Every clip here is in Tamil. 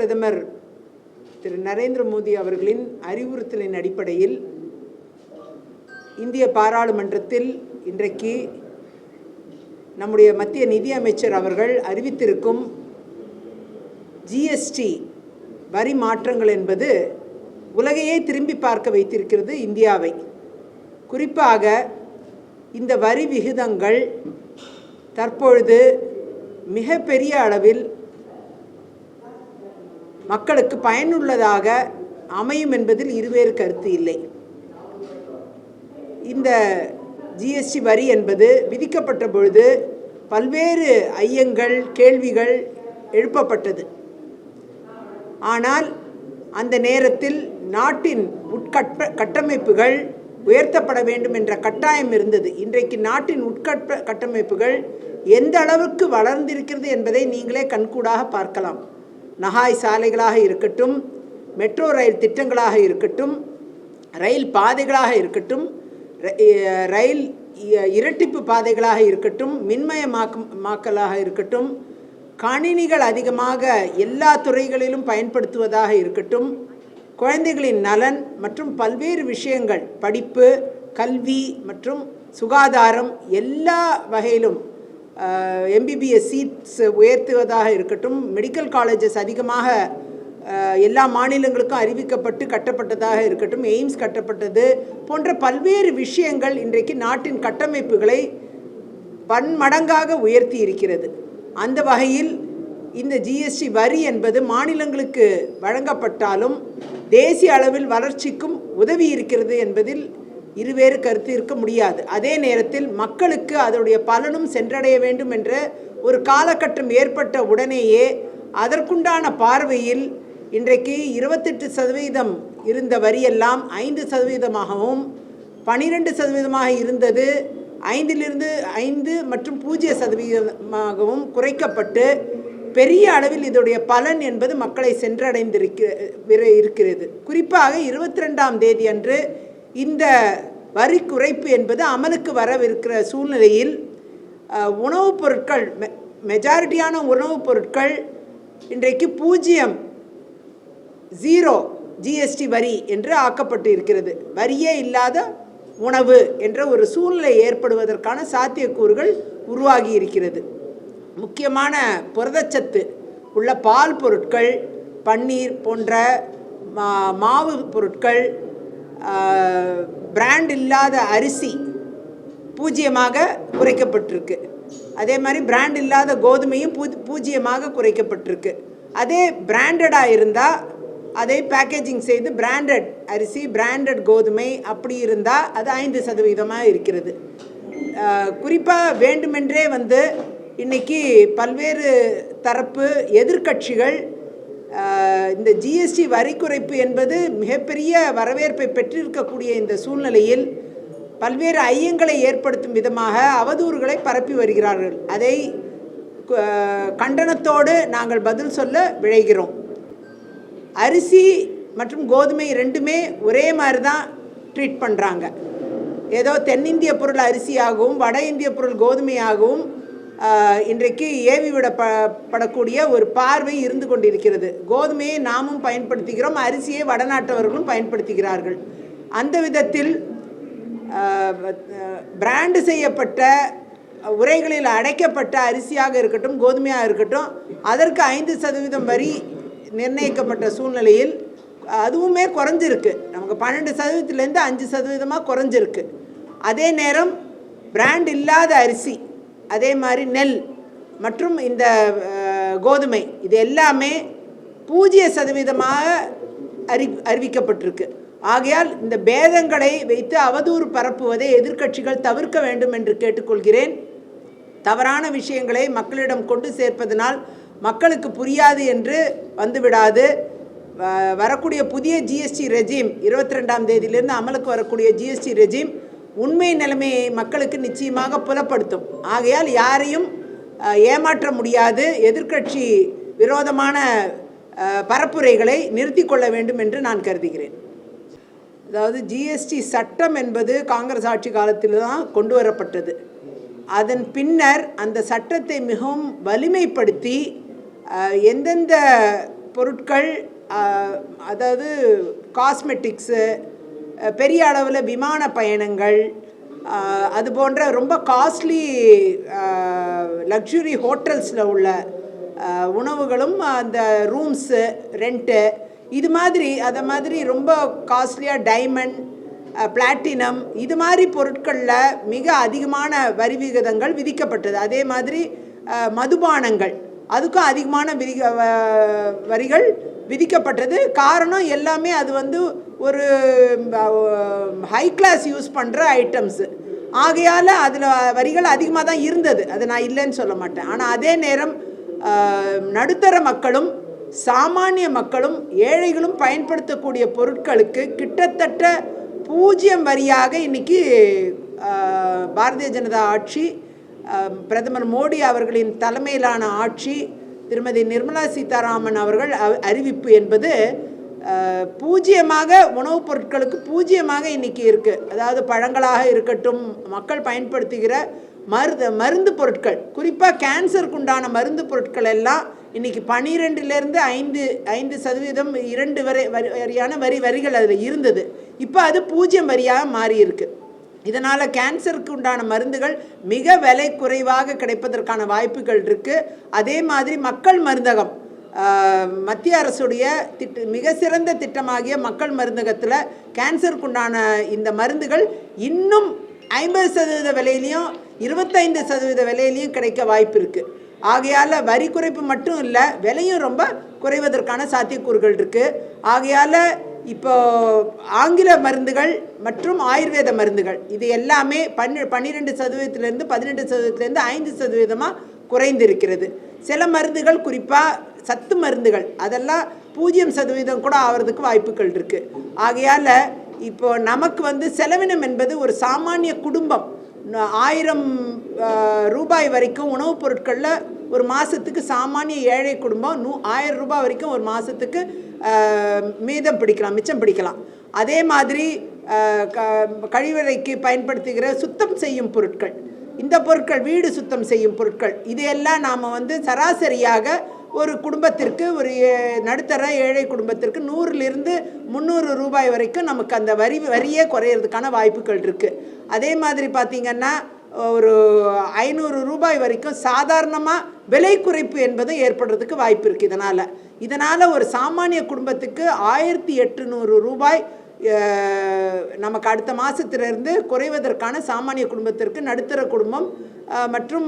பிரதமர் திரு நரேந்திர மோடி அவர்களின் அறிவுறுத்தலின் அடிப்படையில் இந்திய பாராளுமன்றத்தில் இன்றைக்கு நம்முடைய மத்திய நிதி அமைச்சர் அவர்கள் அறிவித்திருக்கும் ஜிஎஸ்டி வரி மாற்றங்கள் என்பது உலகையே திரும்பி பார்க்க வைத்திருக்கிறது இந்தியாவை. குறிப்பாக இந்த வரி விகிதங்கள் தற்பொழுது மிகப்பெரிய அளவில் மக்களுக்கு பயனுள்ளதாக அமையும் என்பதில் இருவேறு கருத்து இல்லை. இந்த ஜிஎஸ்டி வரி என்பது விதிக்கப்பட்ட பொழுது பல்வேறு ஐயங்கள், கேள்விகள் எழுப்பப்பட்டது. ஆனால் அந்த நேரத்தில் நாட்டின் கட்டமைப்புகள் உயர்த்தப்பட வேண்டும் என்ற கட்டாயம் இருந்தது. இன்றைக்கு நாட்டின் கட்டமைப்புகள் எந்த அளவுக்கு வளர்ந்திருக்கிறது என்பதை நீங்களே கண்கூடாக பார்க்கலாம். நகாய் சாலைகளாக இருக்கட்டும், மெட்ரோ ரயில் திட்டங்களாக இருக்கட்டும், ரயில் பாதைகளாக இருக்கட்டும், ரயில் இரட்டிப்பு பாதைகளாக இருக்கட்டும், மின்மயமாக்கலாக இருக்கட்டும், கணினிகள் அதிகமாக எல்லா துறைகளிலும் பயன்படுத்துவதாக இருக்கட்டும், குழந்தைகளின் நலன் மற்றும் பல்வேறு விஷயங்கள், படிப்பு, கல்வி மற்றும் சுகாதாரம் எல்லா வகையிலும் எம்பிபிஎஸ் சீட்ஸ் உயர்த்துவதாக இருக்கட்டும், மெடிக்கல் காலேஜஸ் அதிகமாக எல்லா மாநிலங்களுக்கும் அறிவிக்கப்பட்டு கட்டப்பட்டதாக இருக்கட்டும், எய்ம்ஸ் கட்டப்பட்டது போன்ற பல்வேறு விஷயங்கள் இன்றைக்கு நாட்டின் கட்டமைப்புகளை பன்மடங்காக உயர்த்தி இருக்கிறது. அந்த வகையில் இந்த ஜிஎஸ்டி வரி என்பது மாநிலங்களுக்கு வழங்கப்பட்டாலும் தேசிய அளவில் வளர்ச்சிக்கும் உதவி இருக்கிறது என்பதில் இருவேறு கருத்து இருக்க முடியாது. அதே நேரத்தில் மக்களுக்கு அதனுடைய பலனும் சென்றடைய வேண்டும் என்ற ஒரு காலகட்டம் ஏற்பட்ட உடனேயே அதற்குண்டான பார்வையில் இன்றைக்கு 28% இருந்த வரியெல்லாம் 5%ஆகவும் 12% இருந்தது 5 மற்றும் 0% குறைக்கப்பட்டு பெரிய அளவில் இதோடைய பலன் என்பது மக்களை சென்றடைந்திருக்கிறது. குறிப்பாக 22ஆம் தேதி அன்று இந்த வரி குறைப்பு என்பது அமலுக்கு வரவிருக்கிற சூழ்நிலையில் உணவுப் பொருட்கள், மெஜாரிட்டியான உணவுப் பொருட்கள் இன்றைக்கு 0 ஜிஎஸ்டி வரி என்று ஆக்கப்பட்டு இருக்கிறது. வரியே இல்லாத உணவு என்ற ஒரு சூழ்நிலை ஏற்படுவதற்கான சாத்தியக்கூறுகள் உருவாகி இருக்கிறது. முக்கியமான புரதச்சத்து உள்ள பால் பொருட்கள், பன்னீர் போன்ற மாவு பொருட்கள், பிராண்ட் இல்லாத அரிசி 0 குறைக்கப்பட்டிருக்கு. அதே மாதிரி பிராண்ட் இல்லாத கோதுமையும் 0 குறைக்கப்பட்டிருக்கு. அதே பிராண்டடாக இருந்தால் அதை பேக்கேஜிங் செய்து பிராண்டட் அரிசி, பிராண்டட் கோதுமை அப்படி இருந்தால் அது 5% இருக்கிறது. குறிப்பாக வேண்டுமென்றே இன்றைக்கி பல்வேறு தரப்பு எதிர்க்கட்சிகள் இந்த ஜிஎஸ்டி வரி குறைப்பு என்பது மிகப்பெரிய வரவேற்பை பெற்றிருக்கக்கூடிய இந்த சூழ்நிலையில் பல்வேறு ஐயங்களை ஏற்படுத்தும் விதமாக அவதூறுகளை பரப்பி வருகிறார்கள். அதை கண்டனத்தோடு நாங்கள் பதில் சொல்ல விழைகிறோம். அரிசி மற்றும் கோதுமை ரெண்டுமே ஒரே மாதிரி தான் ட்ரீட் பண்ணுறாங்க. ஏதோ தென்னிந்திய பொருள் அரிசியாகவும் வட இந்திய பொருள் கோதுமையாகவும் இன்றைக்கு ஏவி விடப்படக்கூடிய ஒரு பார்வை இருந்து கொண்டிருக்கிறது. கோதுமையை நாமும் பயன்படுத்துகிறோம், அரிசியை வடநாட்டவர்களும் பயன்படுத்துகிறார்கள். அந்த விதத்தில் பிராண்டு செய்யப்பட்ட உரைகளில் அடைக்கப்பட்ட அரிசியாக இருக்கட்டும், கோதுமையாக இருக்கட்டும், அதற்கு 5% வரி நிர்ணயிக்கப்பட்ட சூழ்நிலையில் அதுவுமே குறைஞ்சிருக்கு. நமக்கு 12%லேருந்து 5% குறைஞ்சிருக்கு. அதே நேரம் பிராண்ட் இல்லாத அரிசி, அதே மாதிரி நெல் மற்றும் இந்த கோதுமை இது எல்லாமே 0% அறிவிக்கப்பட்டிருக்கு. ஆகையால் இந்த பேதங்களை வைத்து அவதூறு பரப்புவதை எதிர்க்கட்சிகள் தவிர்க்க வேண்டும் என்று கேட்டுக்கொள்கிறேன். தவறான விஷயங்களை மக்களிடம் கொண்டு சேர்ப்பதனால் மக்களுக்கு புரியாது என்று வந்துவிடாது. வரக்கூடிய புதிய ஜிஎஸ்டி ரெஜிம் 22ஆம் தேதியிலிருந்து அமலுக்கு வரக்கூடிய ஜிஎஸ்டி ரெஜிம் உண்மை நிலைமையை மக்களுக்கு நிச்சயமாக புலப்படுத்தும். ஆகையால் யாரையும் ஏமாற்ற முடியாது. எதிர்க்கட்சி விரோதமான பரப்புரைகளை நிறுத்தி கொள்ள வேண்டும் என்று நான் கருதுகிறேன். அதாவது ஜிஎஸ்டி சட்டம் என்பது காங்கிரஸ் ஆட்சி காலத்தில் தான் கொண்டு வரப்பட்டது. அதன் பின்னர் அந்த சட்டத்தை மிகவும் வலிமைப்படுத்தி எந்தெந்த பொருட்கள், அதாவது காஸ்மெட்டிக்ஸு, பெரிய அளவில் விமான பயணங்கள், அது போன்ற ரொம்ப காஸ்ட்லி லக்ஸுரி ஹோட்டல்ஸில் உள்ள உணவுகளும், அந்த ரூம்ஸு ரெண்ட்டு, இது மாதிரி அதை மாதிரி ரொம்ப காஸ்ட்லியாக டைமண்ட், பிளாட்டினம், இது மாதிரி பொருட்களில் மிக அதிகமான வரி விகிதங்கள் விதிக்கப்பட்டது. அதே மாதிரி மதுபானங்கள், அதுக்கும் அதிகமான வரிகள் விதிக்கப்பட்டது. காரணம் எல்லாமே அது வந்து ஒரு ஹை கிளாஸ் யூஸ் பண்ணுற ஐட்டம்ஸு. ஆகையால் அதில் வரிகள் அதிகமாக தான் இருந்தது, அது நான் இல்லைன்னு சொல்ல மாட்டேன். ஆனால் அதே நேரம் நடுத்தர மக்களும் சாமானிய மக்களும் ஏழைகளும் பயன்படுத்தக்கூடிய பொருட்களுக்கு கிட்டத்தட்ட 0 வரியாக இன்றைக்கி பாரதிய ஜனதா ஆட்சி, பிரதமர் மோடி அவர்களின் தலைமையிலான ஆட்சி, திருமதி நிர்மலா சீதாராமன் அவர்கள் அறிவிப்பு என்பது 0 உணவுப் பொருட்களுக்கு 0 இன்றைக்கி இருக்குது. அதாவது பழங்களாக இருக்கட்டும், மக்கள் பயன்படுத்துகிற மருந்து பொருட்கள், குறிப்பாக கேன்சருக்கு உண்டான மருந்து பொருட்கள் எல்லாம் இன்றைக்கி 12லேருந்து 5% 2 வரியான வரிகள் அதில் இருந்தது. இப்போ அது 0 வரியாக மாறி இருக்குது. இதனால் கேன்சருக்கு உண்டான மருந்துகள் மிக விலை குறைவாக கிடைப்பதற்கான வாய்ப்புகள் இருக்குது. அதே மாதிரி மக்கள் மருந்தகம், மத்திய அரசுடைய மிக சிறந்த திட்டமாகிய மக்கள் மருந்தகத்தில் கேன்சருக்கு உண்டான இந்த மருந்துகள் இன்னும் 50% விலையிலையும் 25% விலையிலையும் கிடைக்க வாய்ப்பு இருக்குது. ஆகையால் வரி குறைப்பு மட்டும் இல்லை, விலையும் ரொம்ப குறைவதற்கான சாத்தியக்கூறுகள் இருக்குது. ஆகையால் இப்போ ஆங்கில மருந்துகள் மற்றும் ஆயுர்வேத மருந்துகள் இது எல்லாமே 12%லேருந்து 18%லேருந்து 5% குறைந்திருக்கிறது. சில மருந்துகள், குறிப்பாக சத்து மருந்துகள், அதெல்லாம் 0% கூட ஆகிறதுக்கு வாய்ப்புகள் இருக்குது. ஆகையால் இப்போ நமக்கு வந்து செலவினம் என்பது ஒரு சாமானிய குடும்பம் 1000 ரூபாய் வரைக்கும் உணவுப் பொருட்களில் ஒரு மாதத்துக்கு, சாமானிய ஏழை குடும்பம் 1000 ரூபாய் வரைக்கும் ஒரு மாதத்துக்கு மிச்சம் பிடிக்கலாம். அதே மாதிரி கழிவறைக்கு பயன்படுத்துகிற சுத்தம் செய்யும் பொருட்கள், இந்த பொருட்கள், வீடு சுத்தம் செய்யும் பொருட்கள், இதையெல்லாம் நாம் வந்து சராசரியாக ஒரு குடும்பத்திற்கு, ஒரு நடுத்தர ஏழை குடும்பத்திற்கு 100லிருந்து 300 ரூபாய் வரைக்கும் நமக்கு அந்த வரியே குறையிறதுக்கான வாய்ப்புகள் இருக்குது. அதே மாதிரி பார்த்திங்கன்னா ஒரு 500 ரூபாய் வரைக்கும் சாதாரணமாக விலை குறைப்பு என்பது ஏற்படுறதுக்கு வாய்ப்பு இருக்குது. இதனால் ஒரு சாமானிய குடும்பத்துக்கு 1800 ரூபாய் நமக்கு அடுத்த மாதத்திலிருந்து குறைவதற்கான, சாமானிய குடும்பத்திற்கு, நடுத்தர குடும்பம் மற்றும்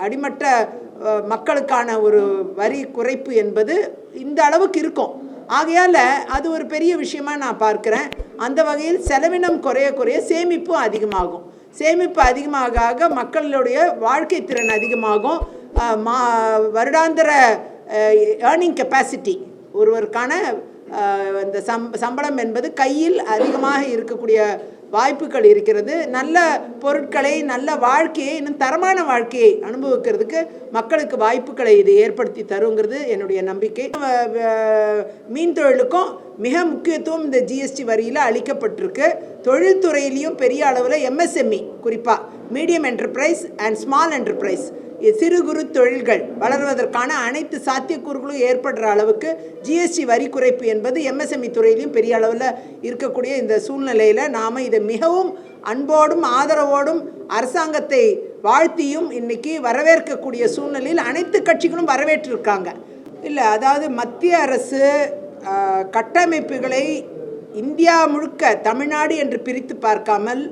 அடிமட்ட மக்களுக்கான ஒரு வரி குறைப்பு என்பது இந்த அளவுக்கு இருக்கும். ஆகையால் அது ஒரு பெரிய விஷயமாக நான் பார்க்குறேன். அந்த வகையில் செலவினம் குறைய சேமிப்பும் அதிகமாகும். சேமிப்பு அதிகமாக மக்களுடைய வாழ்க்கை திறன் அதிகமாகும். வருடாந்திர ஏர்னிங் கெப்பாசிட்டி, ஒருவருக்கான அந்த சம்பளம் என்பது கையில் அதிகமாக இருக்கக்கூடிய வாய்ப்புகள் இருக்கிறது. நல்ல பொருட்களை, நல்ல வாழ்க்கையை, இன்னும் தரமான வாழ்க்கையை அனுபவிக்கிறதுக்கு மக்களுக்கு வாய்ப்புகளை இது ஏற்படுத்தி தருங்கிறது என்னுடைய நம்பிக்கை. மீன் தொழிலுக்கும் மிக முக்கியத்துவம் இந்த ஜிஎஸ்டி வரியில் அளிக்கப்பட்டிருக்கு. தொழில்துறையிலையும் பெரிய அளவில் எம்எஸ்எம்இ, குறிப்பாக medium enterprise and small enterprise, சிறு குறு தொழில்கள் வளர்வதற்கான அனைத்து சாத்தியக்கூறுகளும் ஏற்படுற அளவுக்கு ஜிஎஸ்டி வரி குறைப்பு என்பது எம்எஸ்எம்இ துறையிலையும் பெரிய அளவில் இருக்கக்கூடிய இந்த சூழ்நிலையில் நாம் இதை மிகவும் அன்போடும் ஆதரவோடும் அரசாங்கத்தை வாழ்த்தியும் இன்றைக்கி வரவேற்கக்கூடிய சூழ்நிலையில் அனைத்து கட்சிகளும் வரவேற்றிருக்காங்க. இல்லை, அதாவது மத்திய அரசு கட்டமைப்புகளை இந்தியா முழுக்க தமிழ்நாடு என்று பிரித்து பார்க்காமல்,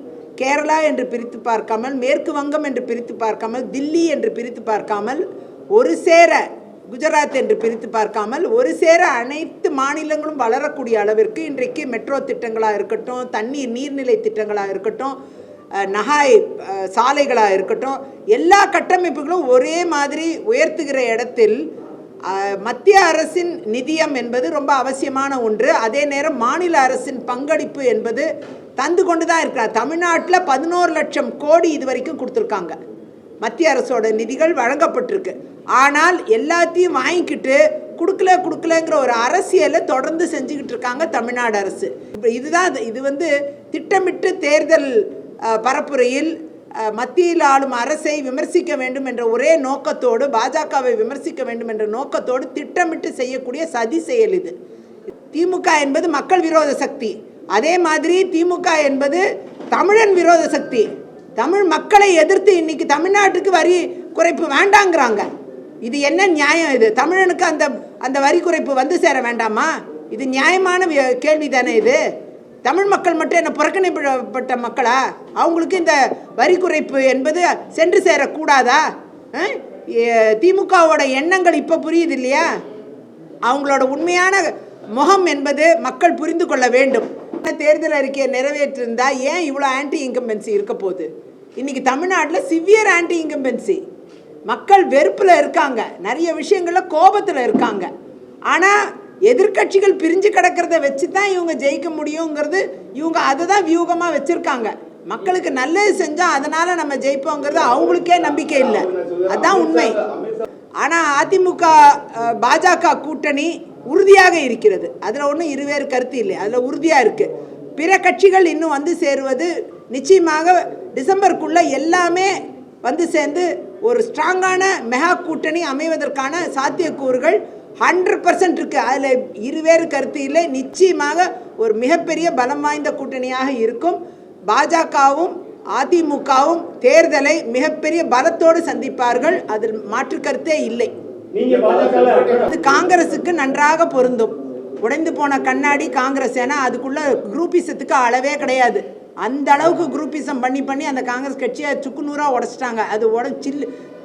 கேரளா என்று பிரித்து பார்க்காமல், மேற்கு வங்கம் என்று பிரித்து பார்க்காமல், தில்லி என்று பிரித்து பார்க்காமல், ஒரு சேர குஜராத் என்று பிரித்து பார்க்காமல், ஒரு சேர அனைத்து மாநிலங்களும் வளரக்கூடிய அளவிற்கு இன்றைக்கு மெட்ரோ திட்டங்களாக இருக்கட்டும், நீர்நிலை திட்டங்களாக இருக்கட்டும், நகாய் சாலைகளாக இருக்கட்டும், எல்லா கட்டமைப்புகளும் ஒரே மாதிரி உயர்த்துகிற இடத்தில் மத்திய அரசின் நிதியம் என்பது ரொம்ப அவசியமான ஒன்று. அதே நேரம் மாநில அரசின் பங்களிப்பு என்பது தந்து கொண்டு தான் இருக்கிறார். தமிழ்நாட்டில் 11 லட்சம் கோடி இது வரைக்கும் கொடுத்துருக்காங்க. மத்திய அரசோட நிதிகள் வழங்கப்பட்டிருக்கு. ஆனால் எல்லாத்தையும் வாங்கிக்கிட்டு கொடுக்கலங்கிற ஒரு அரசியலை தொடர்ந்து செஞ்சுக்கிட்டு இருக்காங்க தமிழ்நாடு அரசு. இது வந்து திட்டமிட்டு தேர்தல் பரப்புரையில் மத்தியில் ஆளும் அரசை விமர்சிக்க வேண்டும் என்ற ஒரே நோக்கத்தோடு, பாஜகவை விமர்சிக்க வேண்டும் என்ற நோக்கத்தோடு திட்டமிட்டு செய்யக்கூடிய சதி செயல் இது. திமுக என்பது மக்கள் விரோத சக்தி. அதே மாதிரி திமுக என்பது தமிழன் விரோத சக்தி. தமிழ் மக்களை எதிர்த்து இன்னைக்கு தமிழ்நாட்டுக்கு வரி குறைப்பு வேண்டாங்கிறாங்க. இது என்ன நியாயம்? இது தமிழனுக்கு அந்த வரி குறைப்பு வந்து சேர வேண்டாமா? இது நியாயமான கேள்வி தானே இது? தமிழ் மக்கள் மட்டும் என்ன புறக்கணிக்கப்பட்ட மக்களா? அவங்களுக்கு இந்த வரி குறைப்பு என்பது சென்று சேரக்கூடாதா? திமுகவோட எண்ணங்கள் இப்போ புரியுது இல்லையா? அவங்களோட உண்மையான முகம் என்பது மக்கள் புரிந்து கொள்ள வேண்டும். தேர்தல் அறிக்கையை நிறைவேற்றிருந்தா ஏன் இவ்வளோ ஆன்டி இன்கம்பன்சி இருக்க போகுது? இன்றைக்கி தமிழ்நாட்டில் சிவியர் ஆன்டி இன்கம்பன்சி. மக்கள் வெறுப்பில் இருக்காங்க, நிறைய விஷயங்களில் கோபத்தில் இருக்காங்க. ஆனால் எதிர்கட்சிகள் பிரிஞ்சு கிடக்கிறத வச்சு தான் இவங்க ஜெயிக்க முடியுங்கிறது, இவங்க அதை தான் வியூகமாக வச்சுருக்காங்க. மக்களுக்கு நல்லது செஞ்சால் அதனால் நம்ம ஜெயிப்போங்கிறது அவங்களுக்கே நம்பிக்கை இல்லை. அதுதான் உண்மை. ஆனால் அதிமுக பாஜக கூட்டணி உறுதியாக இருக்கிறது. அதில் ஒன்றும் இருவேறு கருத்து இல்லை, அதில் உறுதியாக இருக்குது. பிற கட்சிகள் இன்னும் வந்து சேருவது நிச்சயமாக டிசம்பருக்குள்ளே எல்லாமே வந்து சேர்ந்து ஒரு ஸ்ட்ராங்கான மெகா கூட்டணி அமைவதற்கான சாத்தியக்கூறுகள் 100% இருக்குது. அதில் இருவேறு கருத்து இல்லை. நிச்சயமாக ஒரு மிகப்பெரிய பலம் வாய்ந்த கூட்டணியாக இருக்கும். பாஜகவும் அதிமுகவும் தேர்தலை மிகப்பெரிய பலத்தோடு சந்திப்பார்கள். அதில் மாற்று கருத்தே இல்லை. அது காங்கிரஸுக்கு நன்றாக பொருந்தும். உடைந்து போன கண்ணாடி காங்கிரஸ். ஏன்னா அதுக்குள்ள குரூப்பிசத்துக்கு அளவே கிடையாது. அந்த அளவுக்கு குரூப்பிசம் பண்ணி அந்த காங்கிரஸ் கட்சியை சுக்குநூறாக உடச்சிட்டாங்க. அது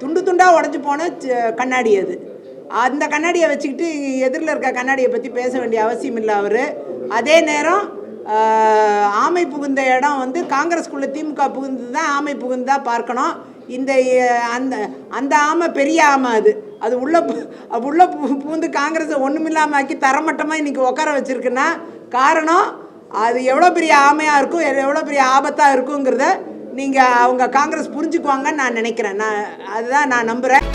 துண்டு துண்டாக உடஞ்சி போன கண்ணாடி அது. அந்த கண்ணாடியை வச்சுக்கிட்டு எதிரில் இருக்க கண்ணாடியை பற்றி பேச வேண்டிய அவசியம் இல்லை அவர். அதே நேரம் ஆமை புகுந்த இடம் வந்து காங்கிரஸ்குள்ளே திமுக புகுந்து தான் ஆமை புகுந்தா பார்க்கணும். இந்த அந்த ஆமை பெரிய ஆமை. அது உள்ள புகுந்து காங்கிரஸை ஒன்றுமில்லாமல் ஆக்கி தரமட்டமாக இன்றைக்கி உட்கார வச்சுருக்குன்னா காரணம் அது எவ்வளோ பெரிய ஆமையாக இருக்கும், எவ்வளோ பெரிய ஆபத்தாக இருக்குங்கிறத அவங்க காங்கிரஸ் புரிஞ்சுக்குவாங்கன்னு நான் நினைக்கிறேன். அதுதான் நான் நம்புகிறேன்.